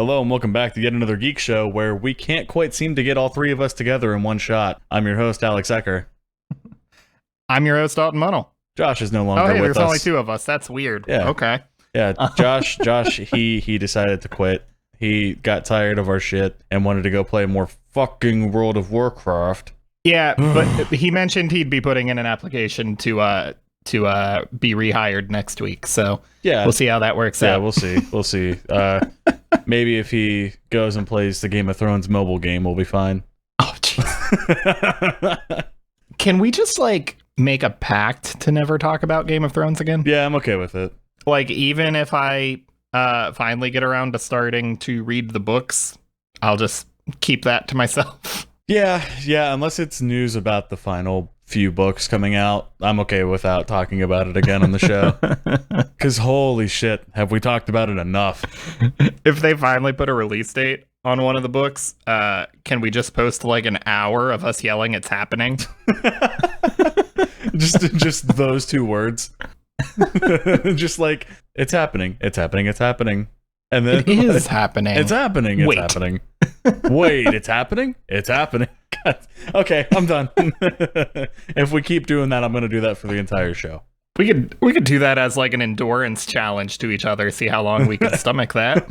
Hello and welcome back to yet another Geek Show where we can't quite seem to get all three of us together in one shot. I'm your host, Alex Ecker. I'm your host, Dalton Munnell. Josh is no longer with us. There's only two of us. That's weird. Yeah. Okay. Yeah, Josh, he decided to quit. He got tired of our shit and wanted to go play more fucking World of Warcraft. Yeah, but he mentioned he'd be putting in an application to be rehired next week. So yeah, we'll see how that works out. Yeah, we'll see. Maybe if he goes and plays the Game of Thrones mobile game, we'll be fine. Oh, jeez. Can we just make a pact to never talk about Game of Thrones again? Yeah, I'm okay with it. Even if I finally get around to starting to read the books, I'll just keep that to myself. Yeah, unless it's news about the final few books coming out, I'm okay without talking about it again on the show. Because holy shit, have we talked about it enough? If they finally put a release date on one of the books, can we just post an hour of us yelling it's happening? just those two words. Just it's happening. And then it is happening. It's happening. It's happening. Wait, it's happening? It's happening. God. Okay, I'm done. If we keep doing that, I'm going to do that for the entire show. We could do that as an endurance challenge to each other, see how long we can stomach that.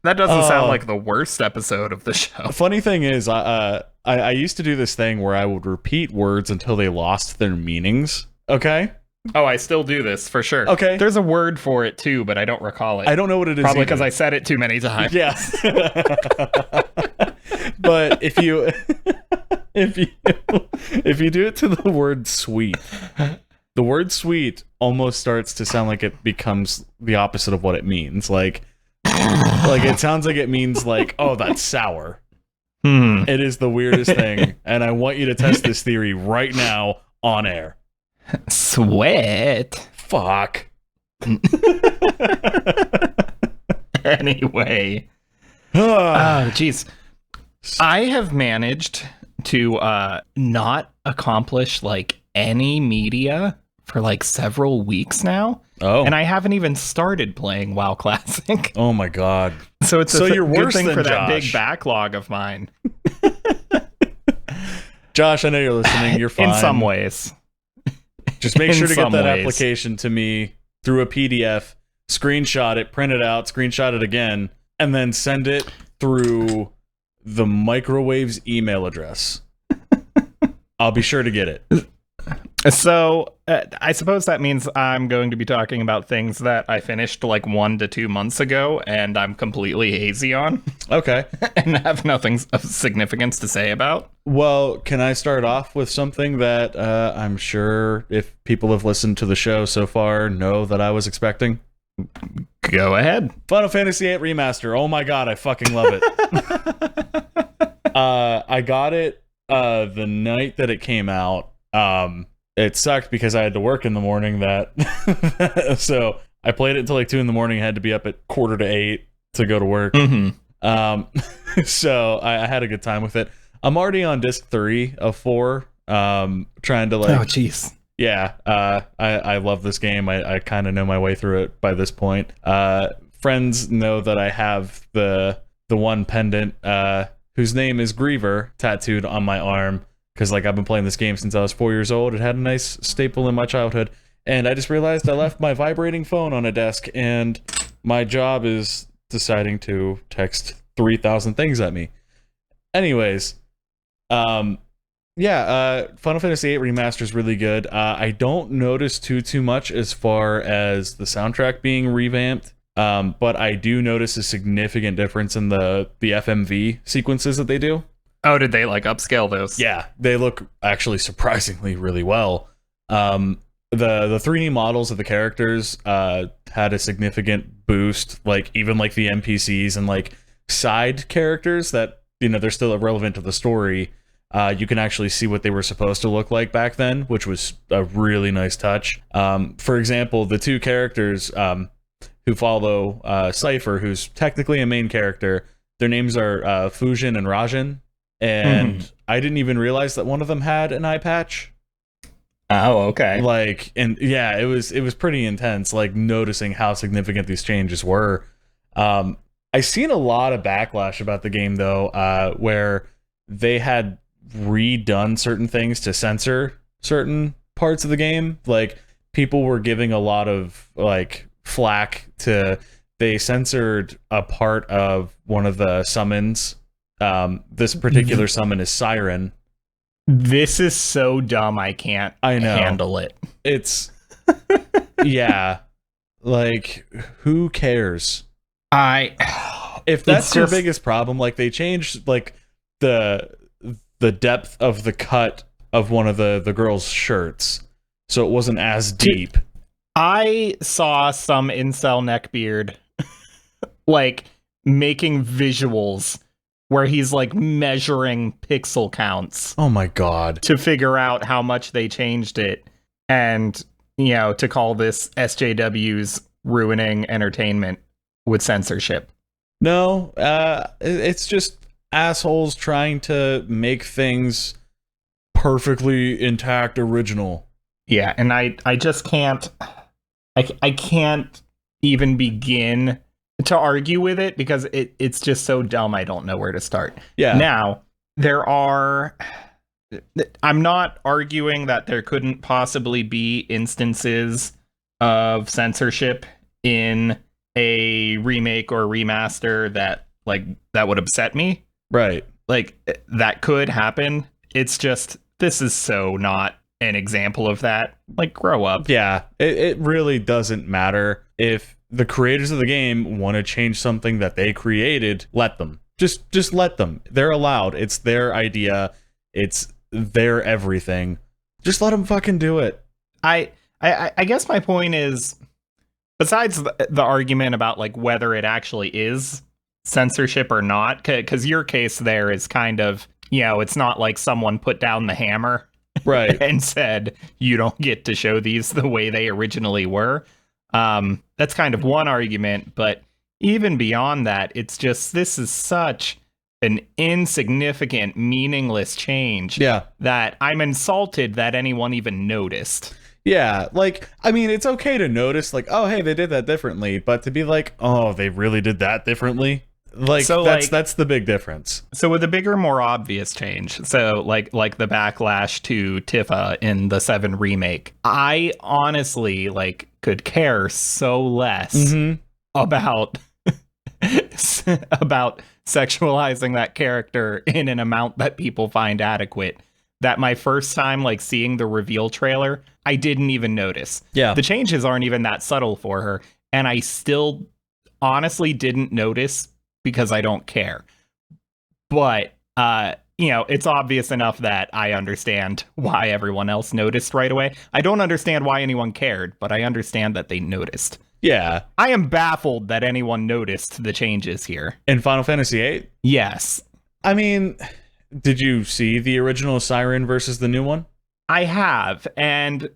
That doesn't sound like the worst episode of the show. Funny thing is, I used to do this thing where I would repeat words until they lost their meanings. Okay? Oh, I still do this, for sure. Okay. There's a word for it, too, but I don't recall it. I don't know what it is. Probably because I said it too many times. Yes. But if you do it to the word sweet, the word sweet almost starts to sound like it becomes the opposite of what it means. It sounds like it means oh, that's sour. It is the weirdest thing, and I want you to test this theory right now on air. Sweat. Fuck. Anyway. Oh, jeez. I have managed to not accomplish any media for several weeks now. Oh. And I haven't even started playing WoW Classic. Oh my god. So it's you're good worse thing than for Josh. that big backlog of mine. Josh, I know you're listening. You're fine. In some ways. Just make sure to get that application to me through a PDF, screenshot it, print it out, screenshot it again, and then send it through the microwave's email address. I'll be sure to get it. So I suppose that means I'm going to be talking about things that I finished 1 to 2 months ago and I'm completely hazy on. Okay. And have nothing of significance to say about. Well, can I start off with something that I'm sure if people have listened to the show so far know that I was expecting? Go ahead. Final Fantasy VIII Remaster. Oh my god, I fucking love it. I got it the night that it came out. It sucked because I had to work in the morning so I played it until 2 in the morning. I had to be up at 7:45 to go to work. Mm-hmm. So I had a good time with it. I'm already on disc 3 of 4. Trying to oh jeez. Yeah, I love this game. I kind of know my way through it by this point. Friends know that I have the one pendant whose name is Griever tattooed on my arm. Because I've been playing this game since I was 4 years old. It had a nice staple in my childhood. And I just realized I left my vibrating phone on a desk. And my job is deciding to text 3,000 things at me. Anyways. Final Fantasy VIII Remaster is really good. I don't notice too much as far as the soundtrack being revamped. But I do notice a significant difference in the FMV sequences that they do. Oh, did they upscale those? Yeah, they look actually surprisingly really well. The 3D models of the characters had a significant boost, even the NPCs and side characters that they're still relevant to the story. You can actually see what they were supposed to look like back then, which was a really nice touch. For example, the two characters who follow Cypher, who's technically a main character, their names are Fujin and Rajan. And I didn't even realize that one of them had an eye patch. Oh, okay. It was pretty intense, noticing how significant these changes were. And I seen a lot of backlash about the game though, where they had redone certain things to censor certain parts of the game. Like people were giving a lot of like flack to they censored a part of one of the summons. This particular summon is Siren. This is so dumb. I know. Handle it. It's yeah. Like who cares? If that's your biggest problem, like they changed like the depth of the cut of one of the girls' shirts, so it wasn't as deep. I saw some incel neckbeard like making visuals where he's like measuring pixel counts. Oh my god. To figure out how much they changed it, and to call this SJW's ruining entertainment with censorship. No, it's just assholes trying to make things perfectly intact original. Yeah, and I just can't I can't even begin to argue with it because it's just so dumb I don't know where to start. Yeah. Now, I'm not arguing that there couldn't possibly be instances of censorship in a remake or remaster that would upset me. Right. Like that could happen. It's just this is so not an example of that. Like grow up. Yeah. It really doesn't matter if the creators of the game want to change something that they created, let them. Just let them. They're allowed. It's their idea. It's their everything. Just let them fucking do it. I guess my point is, besides the argument about like whether it actually is censorship or not, because your case there is kind of, it's not like someone put down the hammer right and said you don't get to show these the way they originally were. That's kind of one argument, but even beyond that, it's just this is such an insignificant, meaningless change that I'm insulted that anyone even noticed. Yeah, like, I mean, it's okay to notice, like, oh, hey, they did that differently, but to be like, oh, they really did that differently? Like, so, that's the big difference. So with a bigger, more obvious change, so like the backlash to Tifa in the 7 remake, I honestly, could care so less about about sexualizing that character in an amount that people find adequate, that my first time seeing the reveal trailer, I didn't even notice. Yeah. The changes aren't even that subtle for her, and I still honestly didn't notice because I don't care. But it's obvious enough that I understand why everyone else noticed right away. I don't understand why anyone cared, but I understand that they noticed. Yeah. I am baffled that anyone noticed the changes here. In Final Fantasy VIII? Yes. I mean, did you see the original Siren versus the new one? I have, and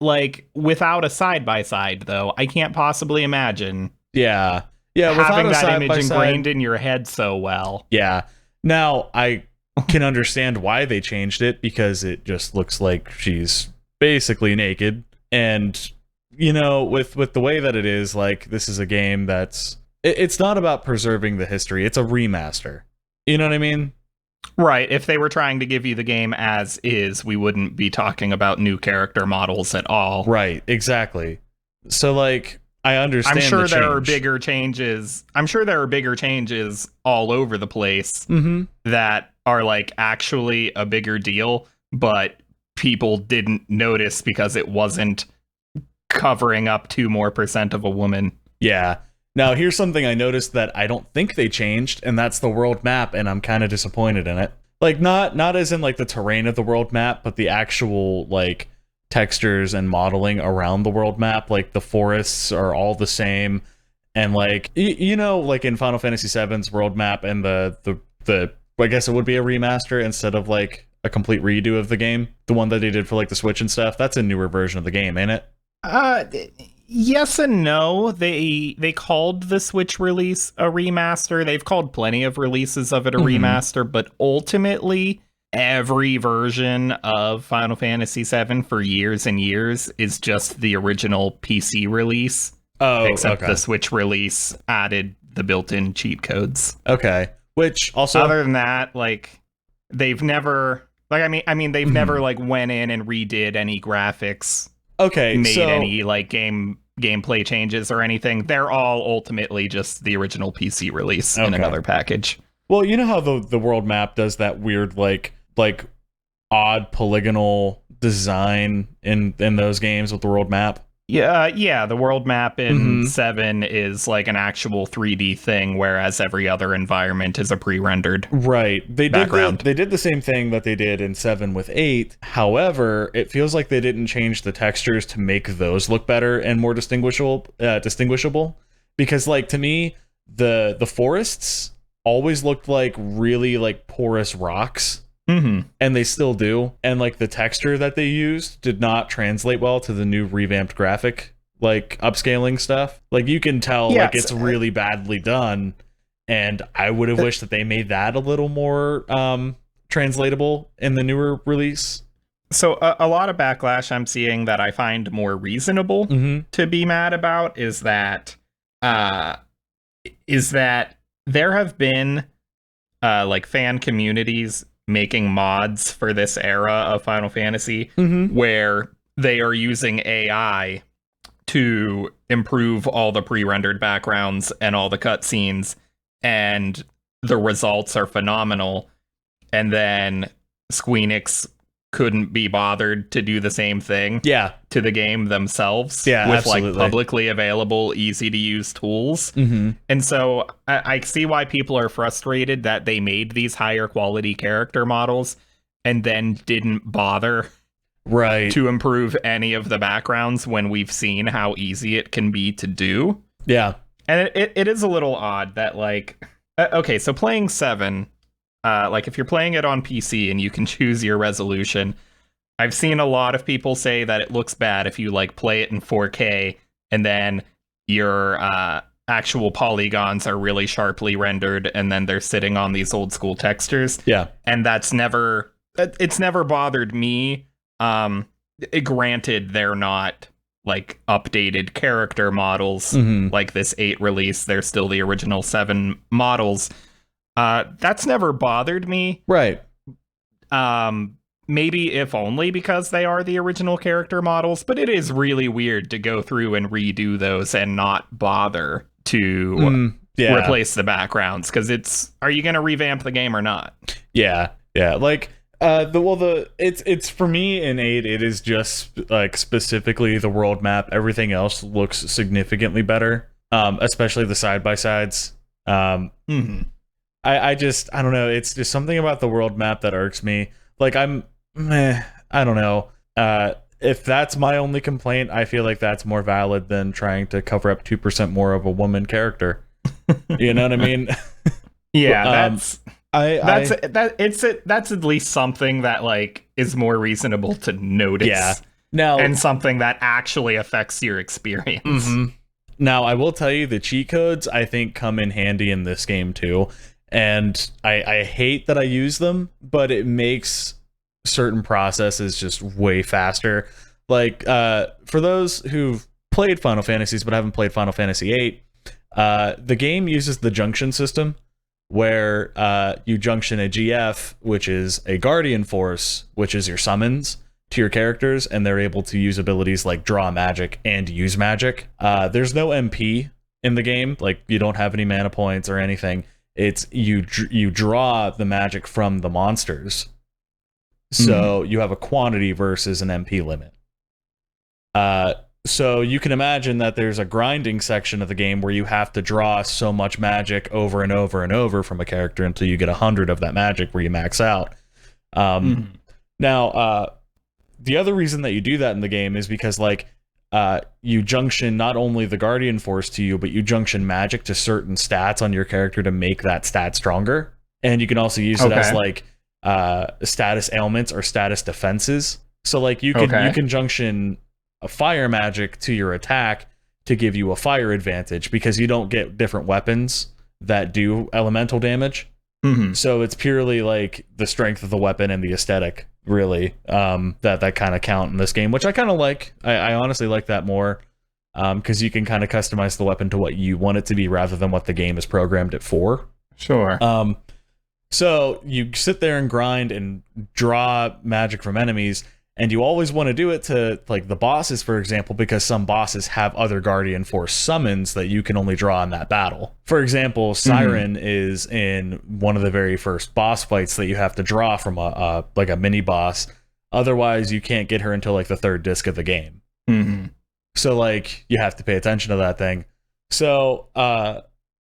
without a side-by-side, though, I can't possibly imagine having that image ingrained in your head so well. Yeah. Now, I can understand why they changed it, because it just looks like she's basically naked, and with the way that it is, this is a game that's it's not about preserving the history, it's a remaster. You know what I mean? Right. If they were trying to give you the game as is, we wouldn't be talking about new character models at all. Right, exactly. So I understand. I'm sure there are bigger changes. I'm sure there are bigger changes all over the place that are actually a bigger deal, but people didn't notice because it wasn't covering up 2% more of a woman. Yeah. Now, here's something I noticed that I don't think they changed, and that's the world map, and I'm kind of disappointed in it. Not as in the terrain of the world map, but the actual textures and modeling around the world map. The forests are all the same, and in Final Fantasy VII's world map and the I guess it would be a remaster instead of a complete redo of the game, the one that they did for the Switch and stuff. That's a newer version of the game, ain't it? Yes and no. They called the Switch release a remaster. They've called plenty of releases of it a remaster, but ultimately every version of Final Fantasy VII for years and years is just the original PC release. Oh, except okay. the Switch release added the built-in cheat codes. Okay. Which also, other than that, like they've never like they've never like went in and redid any graphics. Okay, made so any like gameplay changes or anything. They're all ultimately just the original PC release in another package. Well, you know how the world map does that weird like odd polygonal design in those games with the world map? Yeah, the world map in 7 is like an actual 3D thing, whereas every other environment is a pre-rendered background. They did the same thing that they did in 7 with 8. However, it feels like they didn't change the textures to make those look better and more distinguishable. Because, like, to me, the forests always looked like really like porous rocks. And they still do. And like the texture that they used did not translate well to the new revamped graphic, like upscaling stuff. Like you can tell like it's really badly done. And I would have wished that they made that a little more translatable in the newer release. So a lot of backlash I'm seeing that I find more reasonable to be mad about is that there have been like fan communities making mods for this era of Final Fantasy where they are using AI to improve all the pre-rendered backgrounds and all the cutscenes, and the results are phenomenal. And then Squeenix couldn't be bothered to do the same thing to the game themselves with absolutely. Like publicly available, easy to use tools. And so I see why people are frustrated that they made these higher quality character models and then didn't bother to improve any of the backgrounds when we've seen how easy it can be to do. Yeah. And it is a little odd that like, okay, so playing 7, like if you're playing it on PC and you can choose your resolution, I've seen a lot of people say that it looks bad if you like play it in 4K and then your actual polygons are really sharply rendered and then they're sitting on these old school textures. Yeah. And it's never bothered me. Granted, they're not like updated character models like this 8 release. They're still the original 7 models. That's never bothered me. Right. Maybe if only because they are the original character models, but it is really weird to go through and redo those and not bother to replace the backgrounds, because are you going to revamp the game or not? Yeah. Like it's for me in 8, it is just like specifically the world map. Everything else looks significantly better, especially the side by sides. I don't know. It's just something about the world map that irks me. Like I don't know. If that's my only complaint, I feel like that's more valid than trying to cover up 2% more of a woman character. You know what I mean? Yeah, that's at least something that like is more reasonable to notice. Yeah. Now, and something that actually affects your experience. Now, I will tell you, the cheat codes I think come in handy in this game too. And I hate that I use them, but it makes certain processes just way faster. Like, for those who've played Final Fantasies but haven't played Final Fantasy VIII, the game uses the junction system, where you junction a GF, which is a Guardian Force, which is your summons, to your characters, and they're able to use abilities like draw magic and use magic. There's no MP in the game. Like, you don't have any mana points or anything. It's you draw the magic from the monsters. So you have a quantity versus an MP limit. So you can imagine that there's a grinding section of the game where you have to draw so much magic over and over and over from a character until you get 100 of that magic where you max out. Now, the other reason that you do that in the game is because, like, you junction not only the Guardian Force to you, but you junction magic to certain stats on your character to make that stat stronger. And you can also use it as, like, status ailments or status defenses. So, like, you can junction a fire magic to your attack to give you a fire advantage, because you don't get different weapons that do elemental damage. So it's purely like the strength of the weapon and the aesthetic, really, that kind of count in this game, which I kind of like. I honestly like that more. because you can kind of customize the weapon to what you want it to be rather than what the game has programmed it for. Sure. So you sit there and grind and draw magic from enemies, and you always want to do it to like the bosses, for example, because some bosses have other Guardian Force summons that you can only draw in that battle. For example, Siren is in one of the very first boss fights that you have to draw from a mini boss. Otherwise, you can't get her until like the third disc of the game. So like you have to pay attention to that thing. So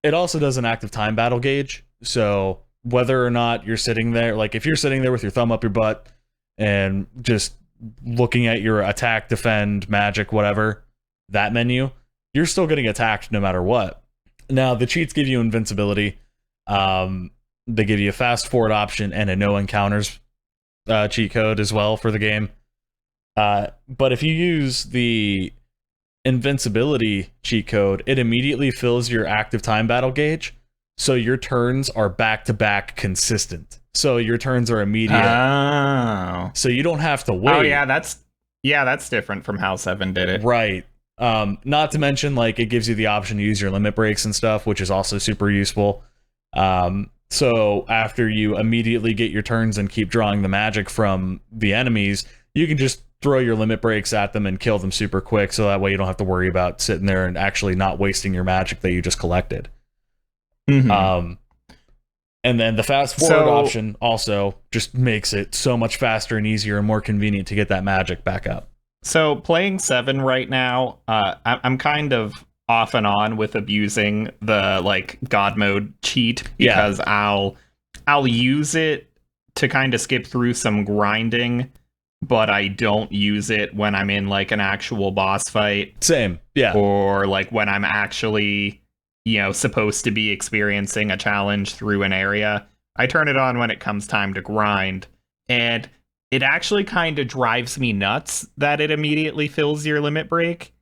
it also does an active time battle gauge. So whether or not you're sitting there, like if you're sitting there with your thumb up your butt and just looking at your attack, defend, magic, whatever, that menu, you're still getting attacked no matter what. Now the cheats give you invincibility. They give you a fast forward option and a no encounters cheat code as well for the game. But if you use the invincibility cheat code, it immediately fills your active time battle gauge, so your turns are back-to-back consistent. So your turns are immediate. Oh. So you don't have to wait. Oh yeah, that's different from how 7 did it. Right. Not to mention, like, it gives you the option to use your limit breaks and stuff, which is also super useful. So after you immediately get your turns and keep drawing the magic from the enemies, you can just throw your limit breaks at them and kill them super quick, so that way you don't have to worry about sitting there and actually not wasting your magic that you just collected. And then the fast forward option also just makes it so much faster and easier and more convenient to get that magic back up. So playing 7 right now, I'm kind of off and on with abusing the like God mode cheat, because I'll use it to kind of skip through some grinding, but I don't use it when I'm in like an actual boss fight. Same, yeah. Or like when I'm actually, supposed to be experiencing a challenge through an area. I turn it on when it comes time to grind, and it actually kind of drives me nuts that it immediately fills your limit break,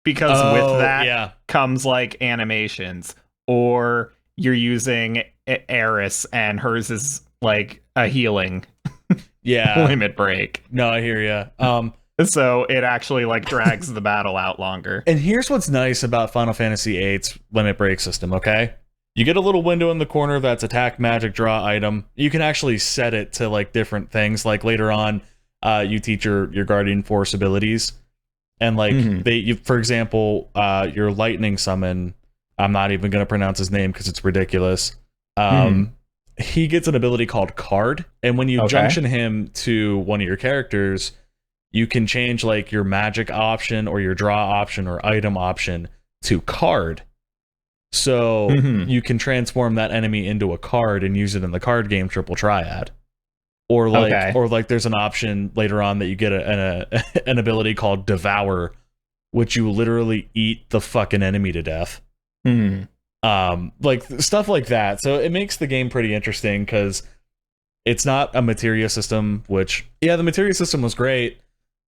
because with that comes like animations, or you're using Eris and hers is like a healing limit break. No, I hear you. So it actually like drags the battle out longer. And here's what's nice about Final Fantasy VIII's limit break system, okay? You get a little window in the corner that's attack, magic, draw, item. You can actually set it to like different things. Like later on, you teach your Guardian Force abilities. And like for example, your lightning summon, I'm not even going to pronounce his name because it's ridiculous. He gets an ability called Card, and when you junction him to one of your characters, you can change like your magic option or your draw option or item option to Card. So you can transform that enemy into a card and use it in the card game Triple Triad. Or like there's an option later on that you get an ability called Devour, which you literally eat the fucking enemy to death. Like stuff like that. So it makes the game pretty interesting because it's not a materia system, which the materia system was great,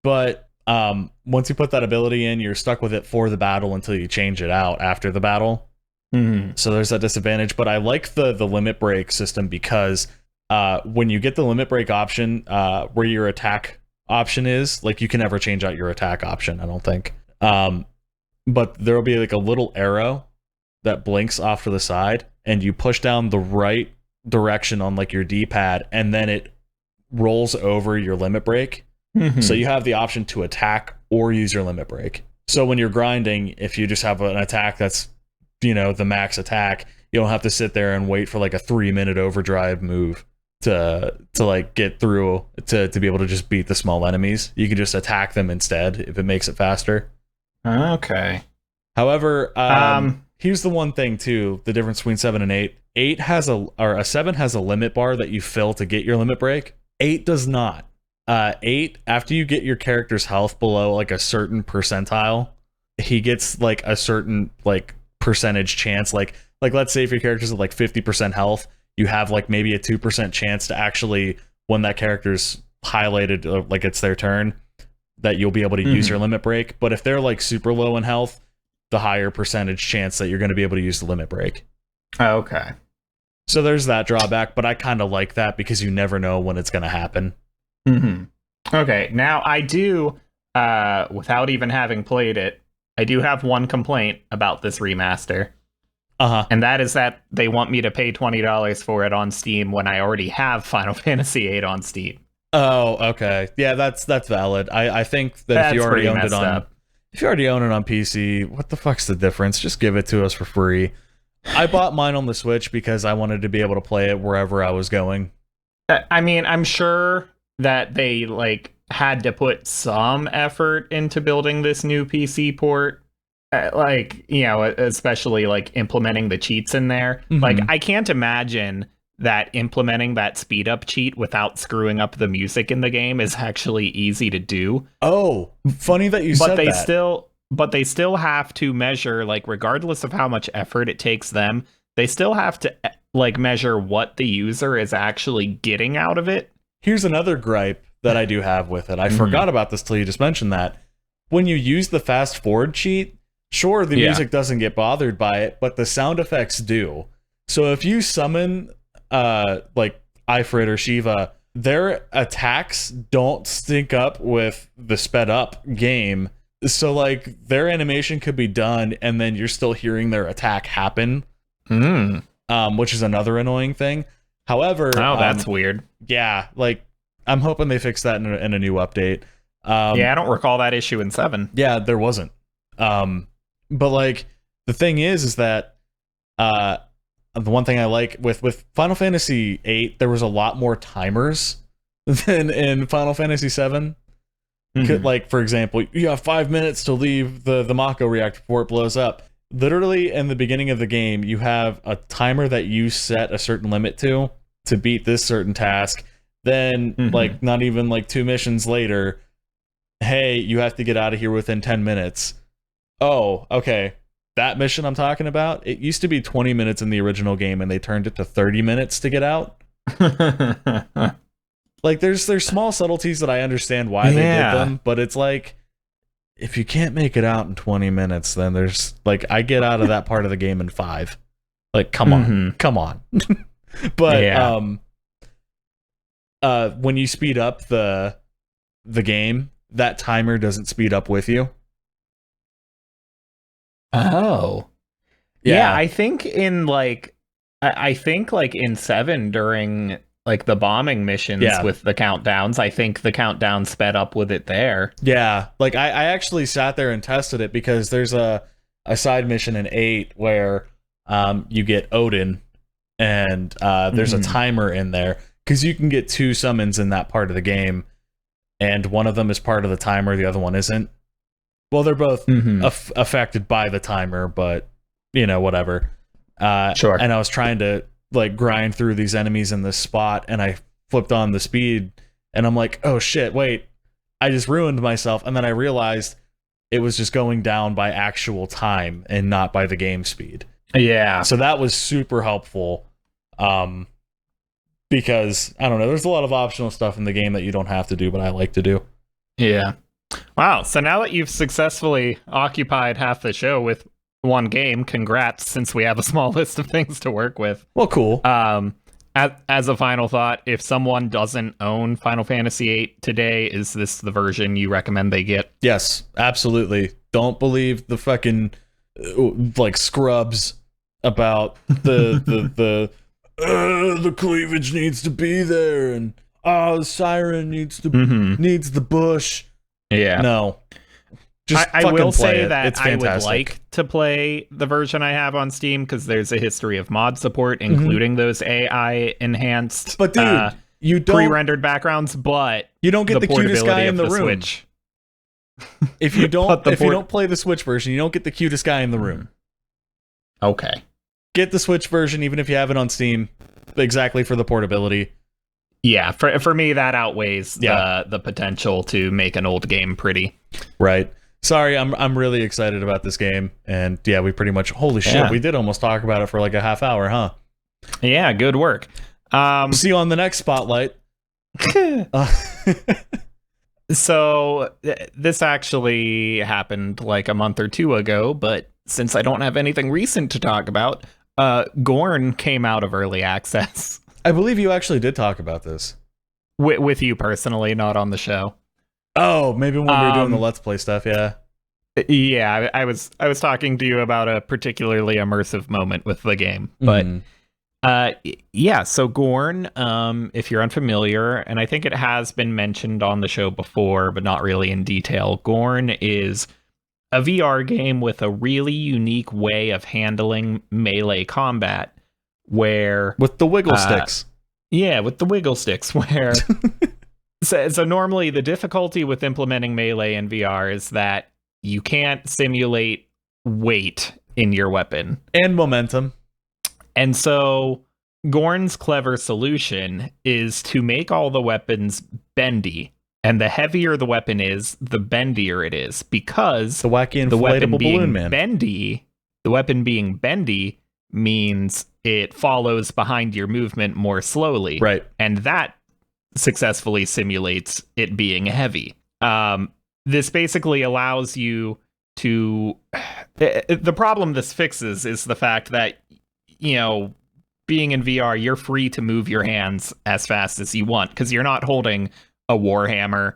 but once you put that ability in, you're stuck with it for the battle until you change it out after the battle. So there's that disadvantage. But I like the limit break system because when you get the limit break option, where your attack option is, like you can never change out your attack option, I don't think. But there'll be like a little arrow that blinks off to the side, and you push down the right direction on like your D-pad, and then it rolls over your limit break. So you have the option to attack or use your limit break. So when you're grinding, if you just have an attack that's, the max attack, you don't have to sit there and wait for like a 3-minute overdrive move to like get through to be able to just beat the small enemies. You can just attack them instead if it makes it faster. Okay. However, here's the one thing too, the difference between 7 and 8. 7 has a limit bar that you fill to get your limit break. 8 does not. 8, after you get your character's health below like a certain percentile, he gets like a certain like percentage chance. Like let's say if your character's at like 50% health, you have like maybe a 2% chance to actually, when that character's highlighted, like it's their turn, that you'll be able to use your limit break. But if they're like super low in health, the higher percentage chance that you're going to be able to use the limit break. Okay. So there's that drawback, but I kind of like that because you never know when it's going to happen. Okay, now I do, without even having played it, I do have one complaint about this remaster. Uh-huh. And that is that they want me to pay $20 for it on Steam when I already have Final Fantasy VIII on Steam. Oh, okay. Yeah, that's valid. I think that if you already owned it on PC, what the fuck's the difference? Just give it to us for free. I bought mine on the Switch because I wanted to be able to play it wherever I was going. I mean, I'm sure that they like had to put some effort into building this new PC port. Like, you know, especially like implementing the cheats in there. Mm-hmm. Like, I can't imagine that implementing that speed up cheat without screwing up the music in the game is actually easy to do. Oh, funny that you said that. But they still have to measure, like, regardless of how much effort it takes them, they still have to like measure what the user is actually getting out of it. Here's another gripe that I do have with it. I forgot about this till you just mentioned that. When you use the fast forward cheat, sure, the music doesn't get bothered by it, but the sound effects do. So if you summon like Ifrit or Shiva, their attacks don't sync up with the sped up game. So like their animation could be done and then you're still hearing their attack happen. Which is another annoying thing. However, that's weird. Yeah, like I'm hoping they fix that in a new update. Yeah, I don't recall that issue in 7. Yeah, there wasn't. But like the thing is that the one thing I like with Final Fantasy VIII, there was a lot more timers than in Final Fantasy VII. Like, for example, you have 5 minutes to leave the Mako reactor before it blows up. Literally, in the beginning of the game, you have a timer that you set a certain limit to beat this certain task. Then, like, not even like 2 missions later, hey, you have to get out of here within 10 minutes. Oh, okay. That mission I'm talking about, it used to be 20 minutes in the original game, and they turned it to 30 minutes to get out. Like, there's small subtleties that I understand why they did them, but it's like, if you can't make it out in 20 minutes, then there's, like, I get out of that part of the game in 5. Like, come on. But, when you speed up the game, that timer doesn't speed up with you. Oh. Yeah, I think in in 7 during like the bombing missions with the countdowns, I think the countdown sped up with it there. Yeah, like I actually sat there and tested it because there's a side mission in 8 where you get Odin and there's a timer in there because you can get 2 summons in that part of the game and one of them is part of the timer, the other one isn't. Well, they're both affected by the timer, but you know, whatever. Sure. And I was trying to like grind through these enemies in this spot, and I flipped on the speed, and I'm like, oh shit, wait, I just ruined myself. And then I realized it was just going down by actual time and not by the game speed. Yeah. So that was super helpful. Because I don't know, there's a lot of optional stuff in the game that you don't have to do, but I like to do. Yeah. Wow. So now that you've successfully occupied half the show with one game, congrats, since we have a small list of things to work with. Well, cool. As a final thought, if someone doesn't own Final Fantasy VIII today, is this the version you recommend they get? Yes, absolutely. Don't believe the fucking like scrubs about the cleavage needs to be there, and the siren needs the bush. Yeah. No. Just I will say that I would like to play the version I have on Steam because there's a history of mod support, including those AI enhanced, but dude, you don't pre-rendered backgrounds. But you don't get the cutest guy in the room. Switch. If you don't, if you don't play the Switch version, you don't get the cutest guy in the room. Okay. Get the Switch version, even if you have it on Steam, exactly for the portability. Yeah, for me that outweighs the potential to make an old game pretty. Right. Sorry, I'm really excited about this game, and yeah, we pretty much holy shit, we did almost talk about it for like a half hour, huh? Yeah, good work. See you on the next spotlight. So this actually happened like a month or 2 ago, but since I don't have anything recent to talk about, Gorn came out of early access. I believe you actually did talk about this. With you personally, not on the show. Oh, maybe when we were doing the Let's Play stuff, yeah. Yeah, I was talking to you about a particularly immersive moment with the game, but yeah. So Gorn, if you're unfamiliar, and I think it has been mentioned on the show before, but not really in detail. Gorn is a VR game with a really unique way of handling melee combat, where with the wiggle sticks. Yeah, with the wiggle sticks, where so normally the difficulty with implementing melee in VR is that you can't simulate weight in your weapon and momentum. And so Gorn's clever solution is to make all the weapons bendy. And the heavier the weapon is, the bendier it is, because the wacky the weapon inflatable being balloon man. the weapon being bendy means it follows behind your movement more slowly. Right. And that successfully simulates it being heavy. This basically allows you to... The problem this fixes is the fact that, you know, being in VR, you're free to move your hands as fast as you want, because you're not holding a Warhammer,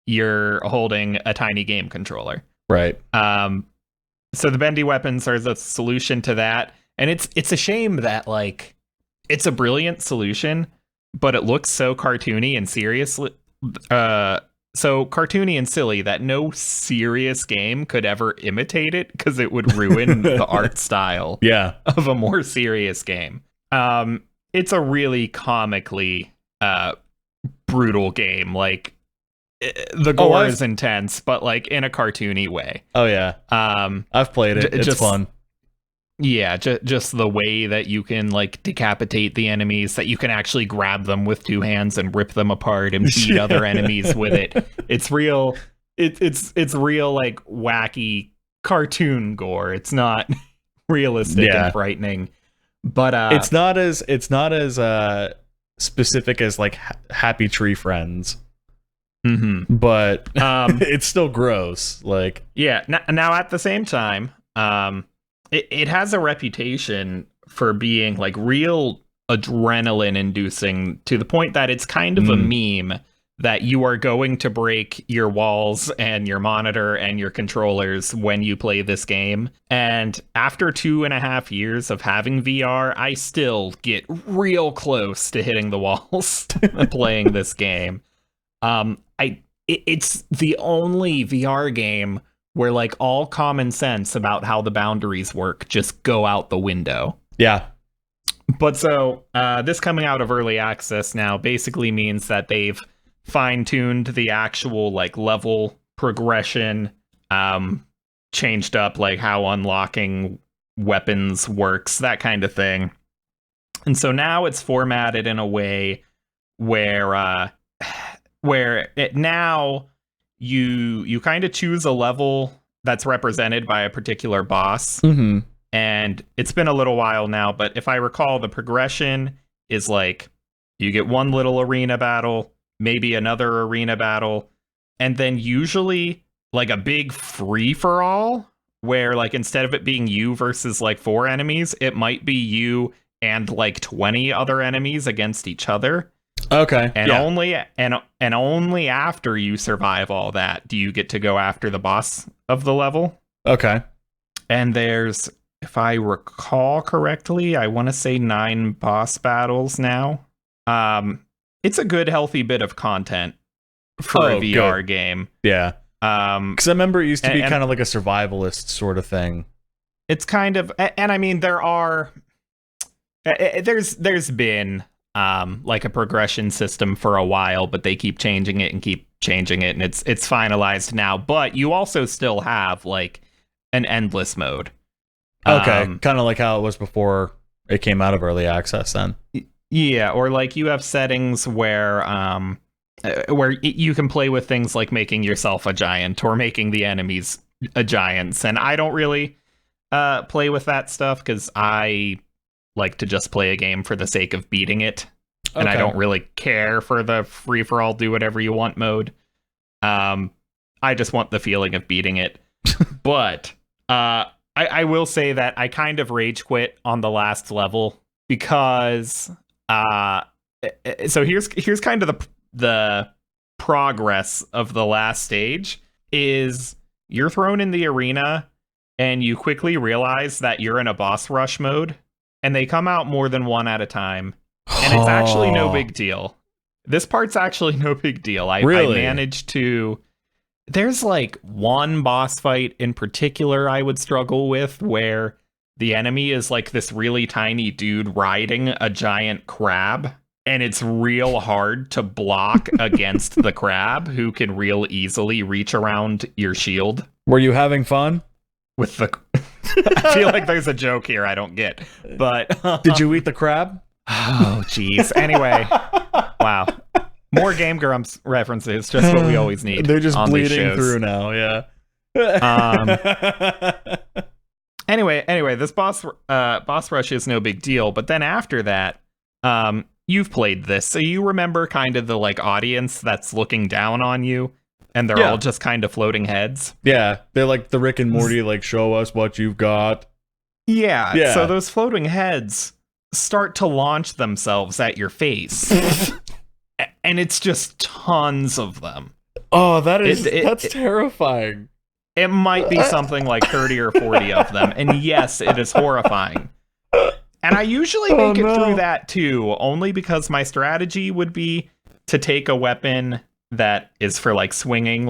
you're holding a tiny game controller. Right. So the bendy weapons are the solution to that. And it's a shame that, like, it's a brilliant solution, but it looks so cartoony and so cartoony and silly that no serious game could ever imitate it, because it would ruin the art style of a more serious game. It's a really comically brutal game. Like, the gore is intense, but like in a cartoony way. Oh yeah. I've played it. It's fun. Yeah, just the way that you can like decapitate the enemies, that you can actually grab them with two hands and rip them apart and beat other enemies with it. It's real. It's real, like, wacky cartoon gore. It's not realistic and frightening. But it's not as specific as like Happy Tree Friends. Mm-hmm. But it's still gross. Like, yeah. Now at the same time, it has a reputation for being like real adrenaline inducing, to the point that it's kind of a meme that you are going to break your walls and your monitor and your controllers when you play this game. And after 2.5 years of having VR, I still get real close to hitting the walls playing this game. It's the only VR game where like all common sense about how the boundaries work just go out the window. Yeah. But so this coming out of early access now basically means that they've fine-tuned the actual like level progression, changed up like how unlocking weapons works, that kind of thing. And so now it's formatted in a way where it now you kind of choose a level that's represented by a particular boss. Mm-hmm. And it's been a little while now, but if I recall, the progression is like you get one little arena battle, maybe another arena battle, and then usually like a big free-for-all where like instead of it being you versus like 4 enemies, it might be you and like 20 other enemies against each other. Okay. And only after you survive all that do you get to go after the boss of the level. Okay. And there's, if I recall correctly, I want to say 9 boss battles now. It's a good, healthy bit of content for a VR game. Yeah. Because I remember it used to be kind of like a survivalist sort of thing. It's kind of, and I mean, there's been like a progression system for a while, but they keep changing it, and it's finalized now. But you also still have like an endless mode. Okay, kind of like how it was before it came out of early access then. Yeah, or like you have settings where you can play with things like making yourself a giant or making the enemies a giants. And I don't really play with that stuff because I like to just play a game for the sake of beating it. Okay. And I don't really care for the free-for-all do whatever you want mode. I just want the feeling of beating it. But I will say that I kind of rage quit on the last level because so here's kind of the progress of the last stage is you're thrown in the arena and you quickly realize that you're in a boss rush mode, and they come out more than one at a time. And it's actually no big deal. This part's actually no big deal. I managed to... There's like one boss fight in particular I would struggle with where the enemy is like this really tiny dude riding a giant crab, and it's real hard to block against the crab, who can real easily reach around your shield. Were you having fun? With the... I feel like there's a joke here I don't get. But did you eat the crab? Oh, jeez. Anyway, wow. More Game Grumps references, just what we always need. They're just bleeding through now, yeah. Anyway, this boss rush is no big deal, but then after that, you've played this, so you remember kind of the like audience that's looking down on you, and they're all just kind of floating heads. Yeah, they're like the Rick and Morty, like, show us what you've got. Yeah. So those floating heads start to launch themselves at your face. And it's just tons of them. Oh, that's terrifying. It might be something like 30 or 40 of them. And yes, it is horrifying. And I usually make it through that too, only because my strategy would be to take a weapon that is for like swinging,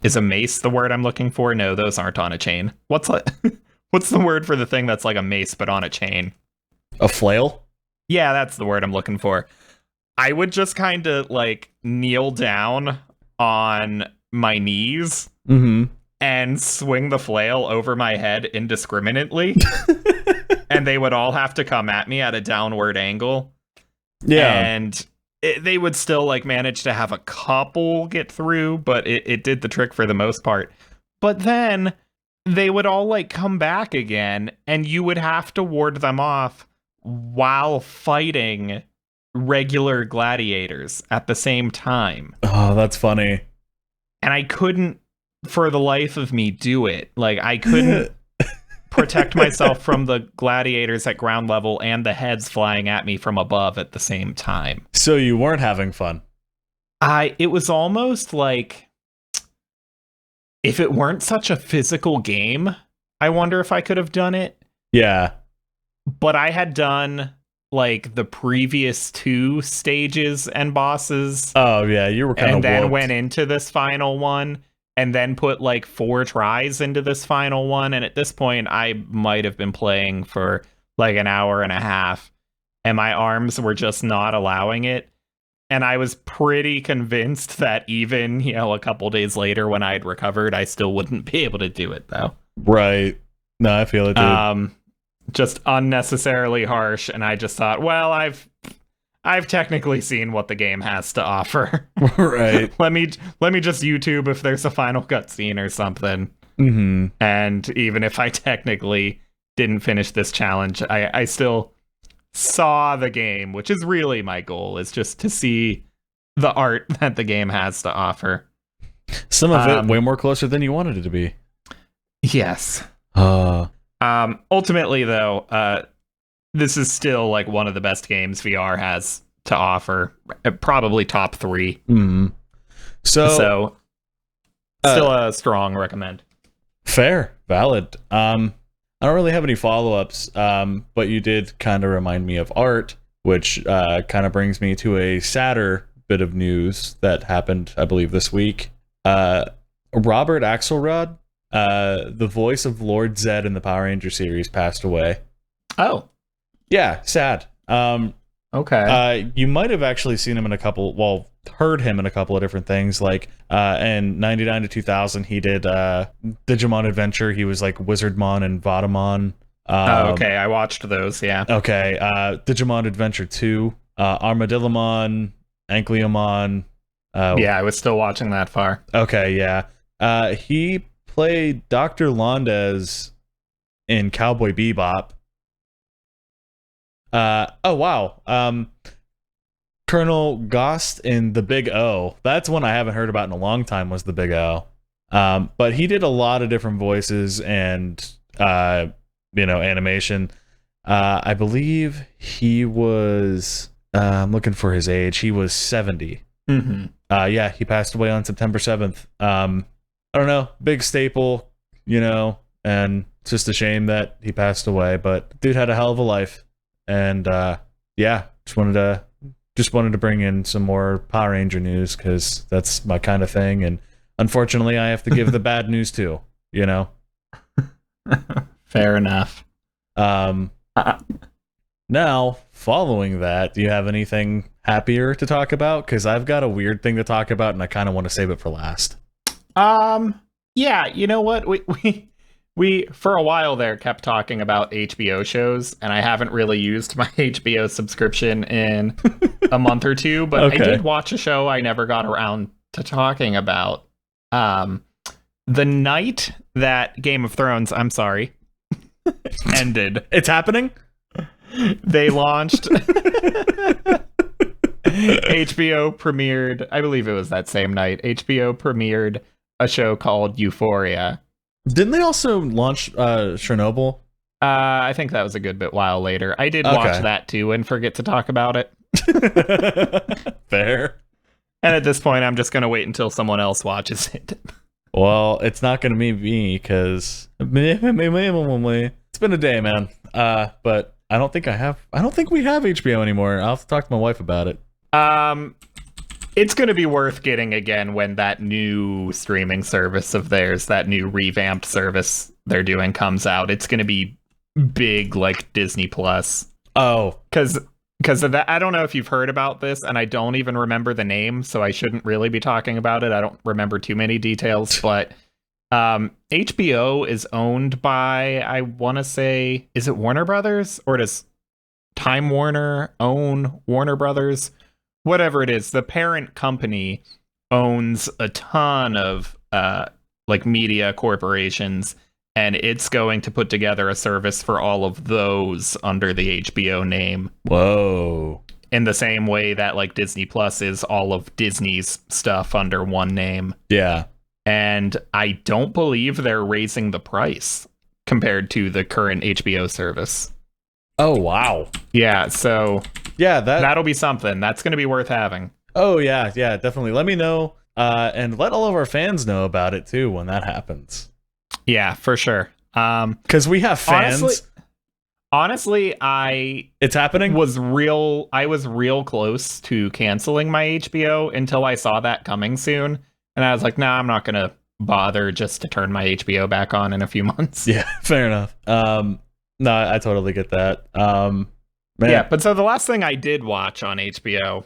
is a mace the word I'm looking for? No, those aren't on a chain. What's the word for the thing that's like a mace but on a chain? A flail? Yeah, that's the word I'm looking for. I would just kind of like kneel down on my knees and swing the flail over my head indiscriminately. And they would all have to come at me at a downward angle. Yeah. And they would still like manage to have a couple get through, but it did the trick for the most part. But then they would all like come back again, and you would have to ward them off while fighting regular gladiators at the same time. Oh, that's funny. And I couldn't, for the life of me, do it. Like, I couldn't protect myself from the gladiators at ground level and the heads flying at me from above at the same time. So you weren't having fun? It was almost like, if it weren't such a physical game, I wonder if I could have done it. Yeah. But I had done like the previous 2 stages and bosses. Oh yeah, you were kind of and then whooped. Went into this final one, and then put like 4 tries into this final one. And at this point, I might have been playing for like an hour and a half, and my arms were just not allowing it. And I was pretty convinced that even, a couple days later when I'd recovered, I still wouldn't be able to do it though. Right. No, I feel it, dude. Just unnecessarily harsh, and I just thought, well, I've technically seen what the game has to offer. Right. let me just YouTube if there's a final cutscene or something. Mm-hmm. And even if I technically didn't finish this challenge, I still saw the game, which is really my goal, is just to see the art that the game has to offer. Some of it way more closer than you wanted it to be. Yes. Ultimately, though, this is still like one of the best games VR has to offer. Probably top 3. Mm-hmm. So still a strong recommend. Fair, valid. I don't really have any follow-ups, but you did kind of remind me of art, which kind of brings me to a sadder bit of news that happened, I believe, this week. Robert Axelrod, the voice of Lord Zed in the Power Ranger series, passed away. Oh. Yeah, sad. Okay. You might have actually seen him in heard him in a couple of different things. Like in 99 to 2000, he did Digimon Adventure. He was like Wizardmon and Vadamon. Okay, I watched those, yeah. Okay, Digimon Adventure 2, Armadillomon, Ankleomon. Yeah, I was still watching that far. Okay, yeah. He played Dr. Londes in Cowboy Bebop. Oh wow. Colonel Gost in The Big O. That's one I haven't heard about in a long time, was The Big O. But he did a lot of different voices and animation. I believe he was I'm looking for his age. He was 70 Mm-hmm. Yeah, he passed away on September 7th. I don't know, big staple, and it's just a shame that he passed away, but dude had a hell of a life. And yeah, just wanted to bring in some more Power Ranger news because that's my kind of thing. And unfortunately, I have to give the bad news too, Fair enough. Now, following that, do you have anything happier to talk about? Because I've got a weird thing to talk about, and I kind of want to save it for last. Yeah, you know what? We for a while there kept talking about HBO shows, and I haven't really used my HBO subscription in a month or two, but Okay. I did watch a show I never got around to talking about. The night that Game of Thrones, I'm sorry, ended. It's happening? They launched HBO premiered, I believe it was that same night, HBO premiered a show called Euphoria. Didn't they also launch Chernobyl? I think that was a good bit while later. I did watch that too and forget to talk about it. Fair. And at this point, I'm just going to wait until someone else watches it. Well, it's not going to be me because it's been a day, man. But I don't think we have HBO anymore. I'll have to talk to my wife about it. It's going to be worth getting again when that new streaming service of theirs, that new revamped service they're doing comes out. It's going to be big like Disney Plus. Oh, because of that. I don't know if you've heard about this, and I don't even remember the name, so I shouldn't really be talking about it. I don't remember too many details, but HBO is owned by, I want to say, is it Warner Brothers, or does Time Warner own Warner Brothers? Whatever it is, the parent company owns a ton of like media corporations, and it's going to put together a service for all of those under the HBO name. Whoa. In the same way that like Disney Plus is all of Disney's stuff under one name. Yeah. And I don't believe they're raising the price compared to the current HBO service. Oh, wow. Yeah, so yeah, that'll be something. That's going to be worth having. Oh, yeah, definitely. Let me know, and let all of our fans know about it, too, when that happens. Yeah, for sure. Because we have fans. Honestly, it's happening? I was real close to canceling my HBO until I saw that coming soon. And I was like, nah, I'm not going to bother just to turn my HBO back on in a few months. Yeah, fair enough. No, I totally get that. Man. Yeah, but so the last thing I did watch on HBO